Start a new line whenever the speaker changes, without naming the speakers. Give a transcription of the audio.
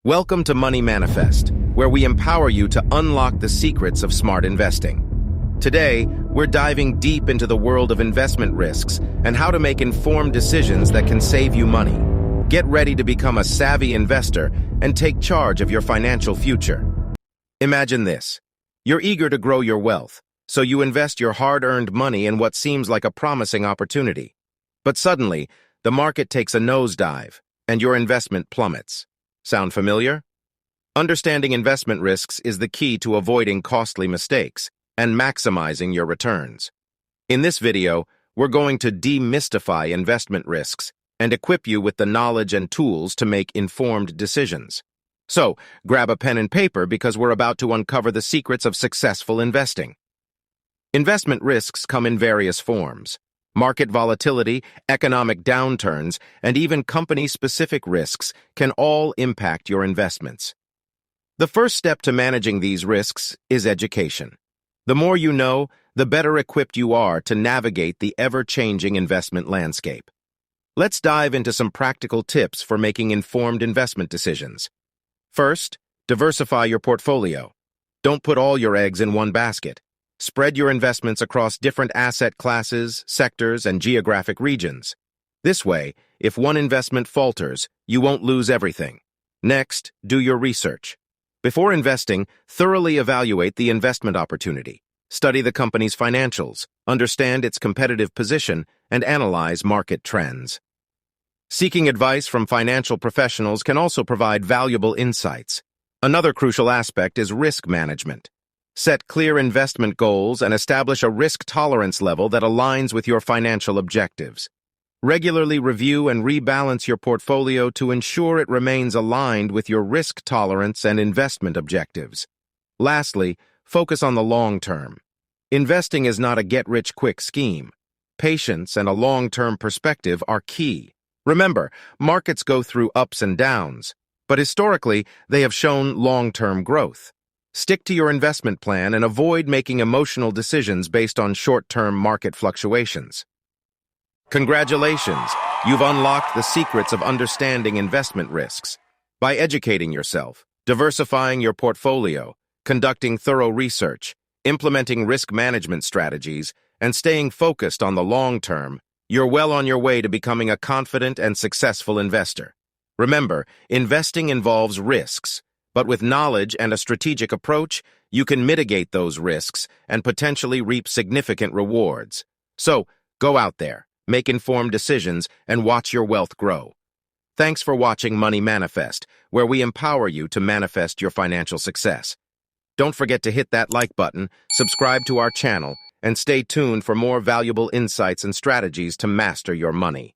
Welcome to Money Manifest, where we empower you to unlock the secrets of smart investing. Today, we're diving deep into the world of investment risks and how to make informed decisions that can save you money. Get ready to become a savvy investor and take charge of your financial future. Imagine this. You're eager to grow your wealth, so you invest your hard-earned money in what seems like a promising opportunity. But suddenly, the market takes a nosedive, and your investment plummets. Sound familiar? Understanding investment risks is the key to avoiding costly mistakes and maximizing your returns. In this video, we're going to demystify investment risks and equip you with the knowledge and tools to make informed decisions. So, grab a pen and paper because we're about to uncover the secrets of successful investing. Investment risks come in various forms. Market volatility, economic downturns, and even company-specific risks can all impact your investments. The first step to managing these risks is education. The more you know, the better equipped you are to navigate the ever-changing investment landscape. Let's dive into some practical tips for making informed investment decisions. First, diversify your portfolio. Don't put all your eggs in one basket. Spread your investments across different asset classes, sectors, and geographic regions. This way, if one investment falters, you won't lose everything. Next, do your research. Before investing, thoroughly evaluate the investment opportunity. Study the company's financials, understand its competitive position, and analyze market trends. Seeking advice from financial professionals can also provide valuable insights. Another crucial aspect is risk management. Set clear investment goals and establish a risk tolerance level that aligns with your financial objectives. Regularly review and rebalance your portfolio to ensure it remains aligned with your risk tolerance and investment objectives. Lastly, focus on the long term. Investing is not a get-rich-quick scheme. Patience and a long-term perspective are key. Remember, markets go through ups and downs, but historically, they have shown long-term growth. Stick to your investment plan and avoid making emotional decisions based on short-term market fluctuations. Congratulations! You've unlocked the secrets of understanding investment risks. By educating yourself, diversifying your portfolio, conducting thorough research, implementing risk management strategies, and staying focused on the long term, you're well on your way to becoming a confident and successful investor. Remember, investing involves risks. But with knowledge and a strategic approach, you can mitigate those risks and potentially reap significant rewards. So, go out there, make informed decisions, and watch your wealth grow. Thanks for watching Money Manifest, where we empower you to manifest your financial success. Don't forget to hit that like button, subscribe to our channel, and stay tuned for more valuable insights and strategies to master your money.